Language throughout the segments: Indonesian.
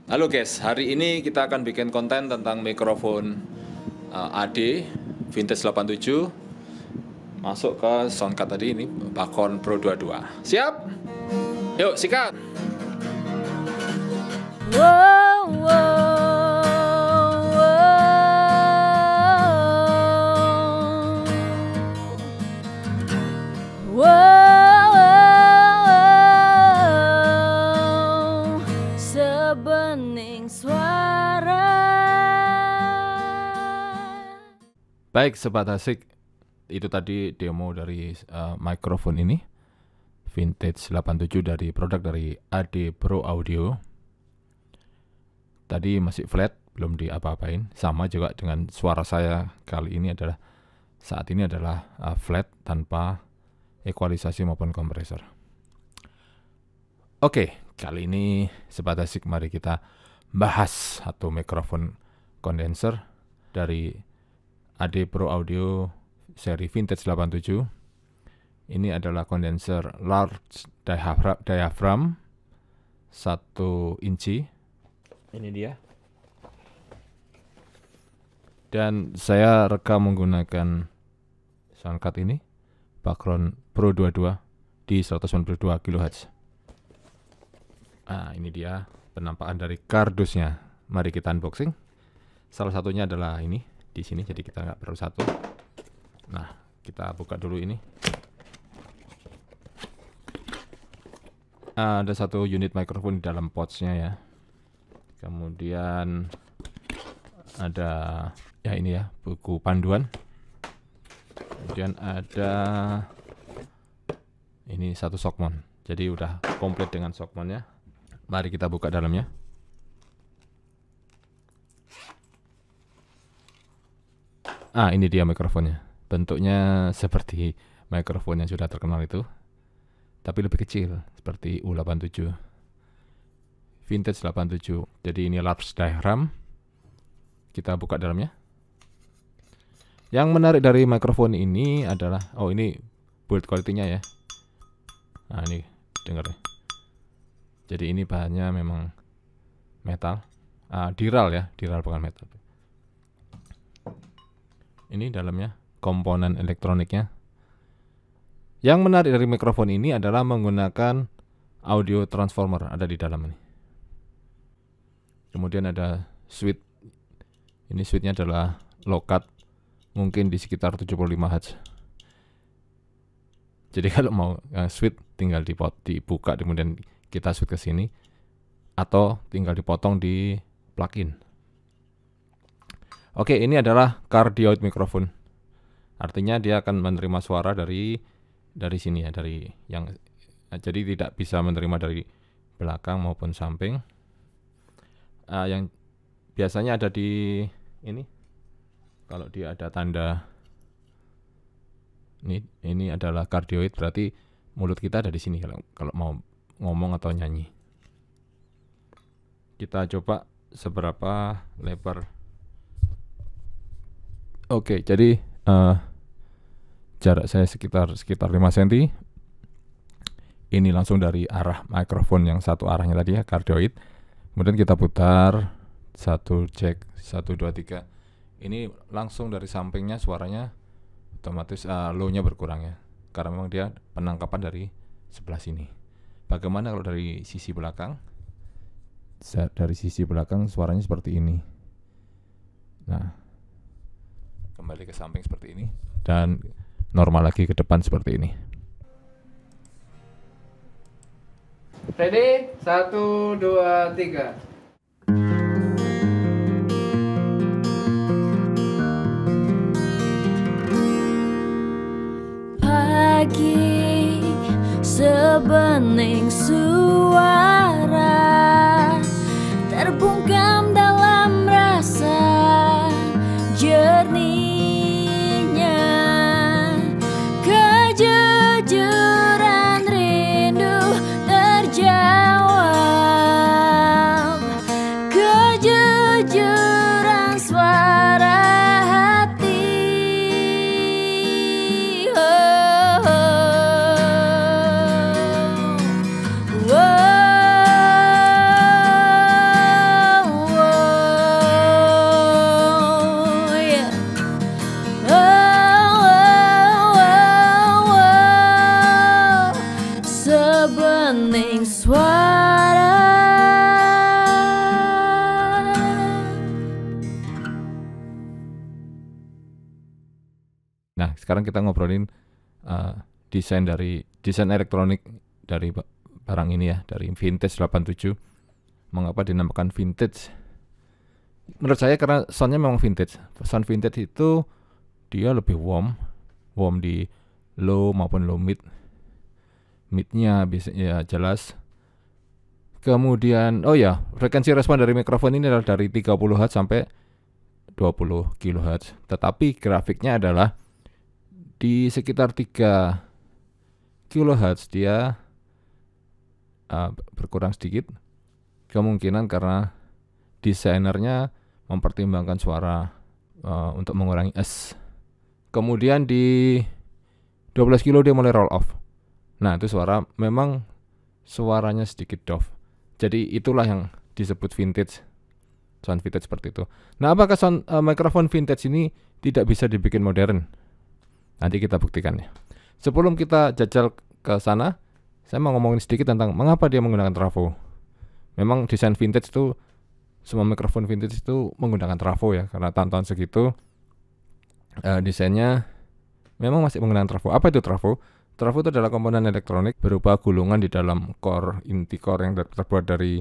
Halo guys, hari ini kita akan bikin konten tentang mikrofon AD Vintage 87 masuk ke soundcard tadi ini Bakon Pro 22. Siap? Yuk, sikat! Wow, wow, wow, wow, sebening suara. Baik Sobat Asik, itu tadi demo dari mikrofon ini Vintage 87 dari produk dari AD Pro Audio. Tadi masih flat, belum diapa-apain. Sama juga dengan suara saya kali ini adalah saat ini adalah flat tanpa ekualisasi maupun kompresor. Oke, kali ini Sobat Asik mari kita bahas satu mikrofon kondenser dari AD Pro Audio seri Vintage 87. Ini adalah kondenser large diaphragm 1 inci. Ini dia. Dan saya rekam menggunakan soundcard ini Bakon Pro 22 di 192 kHz. Nah, ini dia penampakan dari kardusnya. Mari kita unboxing. Salah satunya adalah ini di sini, jadi kita nggak perlu satu. Nah, kita buka dulu ini. Ada satu unit mikrofon di dalam pouch-nya ya. Kemudian ada ya ini ya, buku panduan. Kemudian ada ini satu shockmount. Jadi udah komplit dengan shockmount-nya. Mari kita buka dalamnya. Ini dia mikrofonnya. Bentuknya seperti mikrofon yang sudah terkenal itu, tapi lebih kecil seperti U87. Vintage 87. Jadi ini large diaphragm. Kita buka dalamnya. Yang menarik dari mikrofon ini adalah ini build quality-nya ya. Nah, ini dengar ya. Jadi ini bahannya memang metal. Diral ya, diral bukan metal. Ini dalamnya komponen elektroniknya. Yang menarik dari mikrofon ini adalah menggunakan audio transformer ada di dalam ini. Kemudian ada switch. Ini switchnya adalah low cut, mungkin di sekitar 75 Hz. Jadi kalau mau switch tinggal dibuka, kemudian kita switch ke sini, atau tinggal dipotong di plug-in. Oke, ini adalah cardioid mikrofon. Artinya dia akan menerima suara dari sini ya, jadi tidak bisa menerima dari belakang maupun samping. Yang biasanya ada di ini, kalau dia ada tanda ini adalah cardioid, berarti mulut kita ada di sini kalau mau ngomong atau nyanyi. Kita coba seberapa lebar. Oke, jadi jarak saya sekitar 5 cm. Ini langsung dari arah mikrofon yang satu arahnya tadi ya, cardioid. Kemudian kita putar 1 cek 1 2 3. Ini langsung dari sampingnya suaranya otomatis low-nya berkurang ya. Karena memang dia penangkapan dari sebelah sini. Bagaimana kalau dari sisi belakang? Dari sisi belakang suaranya seperti ini. Nah, kembali ke samping seperti ini dan normal lagi ke depan seperti ini. Ready? 1, 2, 3. Pagi sebening suara terbungkam dalam rasa jernihnya kejujuran rindu terjawab suara. Nah, sekarang kita ngobrolin desain elektronik dari barang ini ya, dari Vintage 87. Mengapa dinamakan vintage? Menurut saya karena soundnya memang vintage. Sound vintage itu dia lebih warm di low maupun low mid. Midnya bisa ya jelas. Kemudian frekuensi respon dari mikrofon ini adalah dari 30 Hz sampai 20 kHz. Tetapi grafiknya adalah di sekitar 3 kHz dia berkurang sedikit. Kemungkinan karena desainernya mempertimbangkan suara untuk mengurangi S. Kemudian di 12 kilo dia mulai roll off. Nah, itu suaranya sedikit doff. Jadi itulah yang disebut vintage. Sound vintage seperti itu. Nah, apakah mikrofon vintage ini tidak bisa dibikin modern? Nanti kita buktikan ya. Sebelum kita jajal ke sana, saya mau ngomongin sedikit tentang mengapa dia menggunakan trafo. Memang desain vintage itu, semua mikrofon vintage itu menggunakan trafo ya, karena tahun-tahun segitu desainnya memang masih menggunakan trafo. Apa itu trafo? Trafo itu adalah komponen elektronik berupa gulungan di dalam inti core yang terbuat dari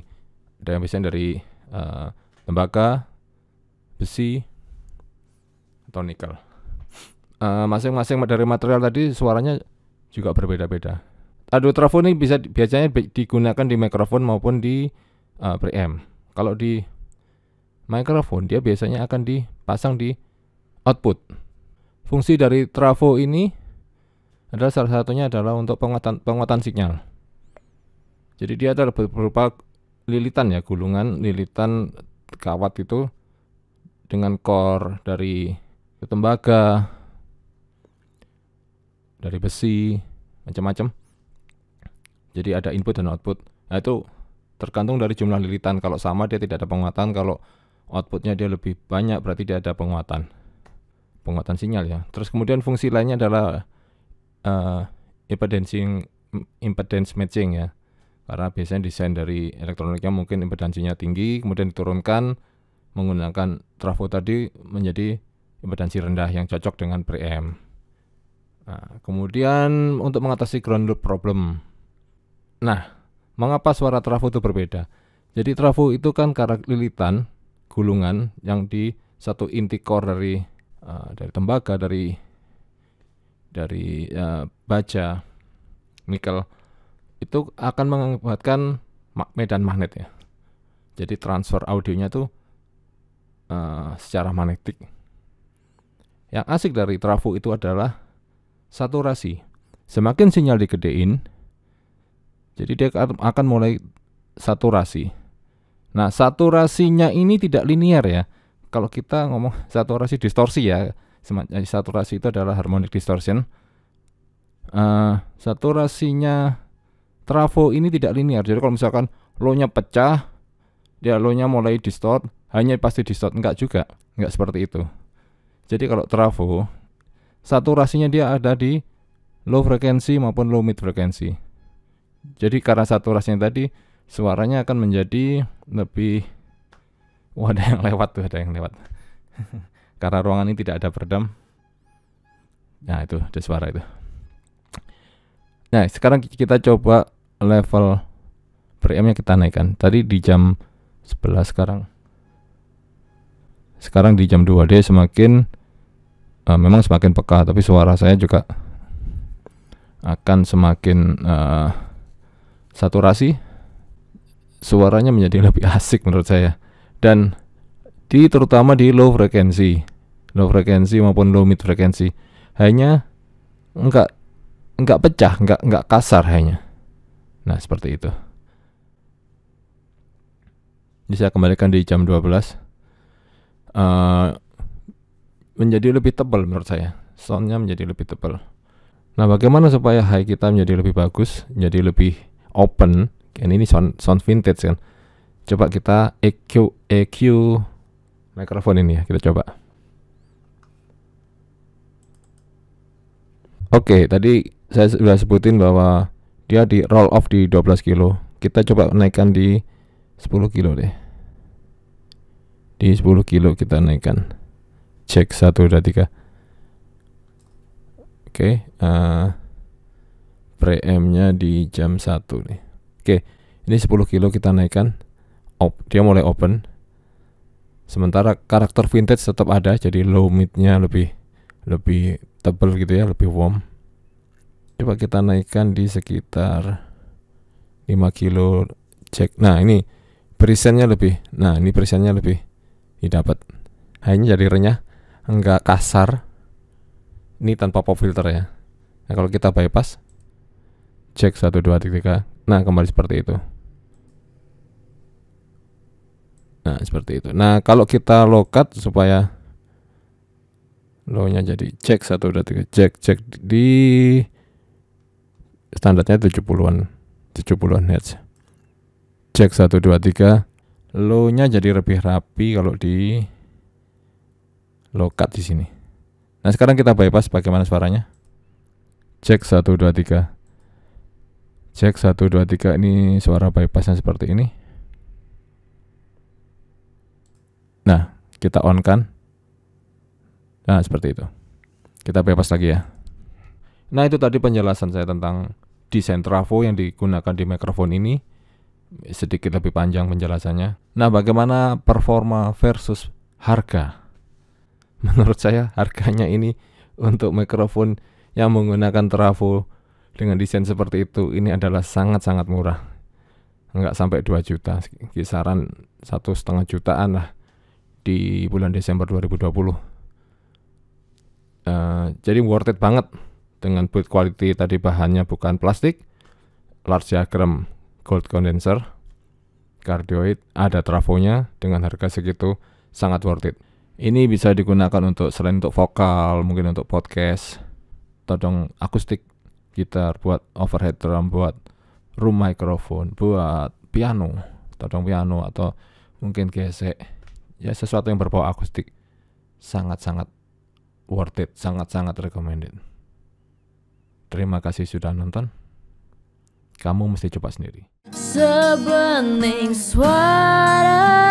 tembaga, besi, atau nikel. Masing-masing dari material tadi suaranya juga berbeda-beda. Audio trafo ini biasanya digunakan di mikrofon maupun di preamp. Kalau di mikrofon dia biasanya akan dipasang di output. Fungsi dari trafo ini adalah salah satunya adalah untuk penguatan sinyal. Jadi dia adalah berupa lilitan ya, gulungan lilitan kawat itu dengan core dari tembaga, dari besi, macam-macam. Jadi ada input dan output. Nah, itu tergantung dari jumlah lilitan. Kalau sama dia tidak ada penguatan, kalau outputnya dia lebih banyak berarti dia ada penguatan sinyal ya. Terus kemudian fungsi lainnya adalah impedance matching ya. Karena biasanya desain dari elektroniknya mungkin impedansinya tinggi, kemudian diturunkan menggunakan trafo tadi menjadi impedansi rendah yang cocok dengan preamp. Nah, kemudian untuk mengatasi ground loop problem. Nah, mengapa suara trafo itu berbeda? Jadi trafo itu kan karena lilitan gulungan yang di satu inti core dari tembaga, dari baja, nikel, itu akan mengakibatkan medan magnet ya. Jadi transfer audionya tuh secara magnetik. Yang asik dari trafo itu adalah saturasi. Semakin sinyal digedein, jadi dia akan mulai saturasi. Nah, saturasinya ini tidak linear ya. Kalau kita ngomong saturasi distorsi ya, saturasi itu adalah harmonic distortion. Saturasinya trafo ini tidak linear. Jadi kalau misalkan low-nya pecah, dia low-nya mulai distort, hanya pasti distort, enggak juga. Enggak seperti itu. Jadi kalau trafo, saturasinya dia ada di low frekuensi maupun low mid frekuensi. Jadi karena saturasinya tadi, suaranya akan menjadi lebih ada yang lewat. Karena ruangan ini tidak ada peredam. Nah, itu ada suara itu. Nah, sekarang kita coba level preampnya kita naikkan. Tadi di jam 11, sekarang di jam 2. Dia memang semakin peka, tapi suara saya juga akan semakin saturasi. Suaranya menjadi lebih asik menurut saya. Dan terutama di low frekuensi maupun low mid frekuensi, hanya enggak pecah, enggak kasar hanya. Nah, seperti itu. Jadi saya kembalikan di jam 12. Menjadi lebih tebal menurut saya. Soundnya menjadi lebih tebal. Nah, bagaimana supaya high kita menjadi lebih bagus, menjadi lebih open? Kan ini sound vintage kan. Coba kita EQ mikrofon ini ya, kita coba. Oke, tadi saya sudah sebutin bahwa dia di roll off di 12 kilo. kita coba naikkan di 10 kilo deh. Di 10 kilo kita naikkan. Cek 1, 2, 3. Oke, pre-M-nya di jam 1 nih. Oke, ini 10 kilo kita naikkan. Dia mulai open. Sementara karakter vintage tetap ada, jadi low mid-nya lebih tebal gitu ya, lebih warm. Coba kita naikkan di sekitar 5 kilo. Cek. Nah, ini perisennya lebih. Nah, ini perisennya lebih didapat. Hanya jadi renyah, enggak kasar. Ini tanpa pop filter ya. Nah, kalau kita bypass, cek 1, 2, 3. Nah, kembali seperti itu. Nah, seperti itu. Nah, kalau kita low cut supaya low-nya jadi cek 1, 2, 3. Cek di standarnya 70-an Hz. Cek 1, 2, 3. Low-nya jadi lebih rapi kalau di low cut di sini. Nah, sekarang kita bypass bagaimana suaranya. Cek 1, 2, 3. Cek 1, 2, 3. Ini suara bypassnya seperti ini. Nah, kita on kan. Nah, seperti itu. Kita bypass lagi ya. Nah, itu tadi penjelasan saya tentang desain trafo yang digunakan di mikrofon ini. Sedikit lebih panjang penjelasannya. Nah, bagaimana performa versus harga? Menurut saya harganya ini untuk mikrofon yang menggunakan trafo dengan desain seperti itu, ini adalah sangat-sangat murah. Enggak sampai 2 juta, kisaran 1,5 jutaan lah di bulan Desember 2020. Jadi worth it banget dengan build quality tadi, bahannya bukan plastik, large diagram gold condenser, cardioid, ada trafonya, dengan harga segitu sangat worth it. Ini bisa digunakan untuk selain untuk vokal, mungkin untuk podcast, todong akustik, gitar, buat overhead drum, buat room microphone, buat piano, todong piano, atau mungkin gesek, ya sesuatu yang berbau akustik. Sangat-sangat worth it, sangat-sangat recommended. Terima kasih sudah nonton. Kamu mesti coba sendiri. Sebening suara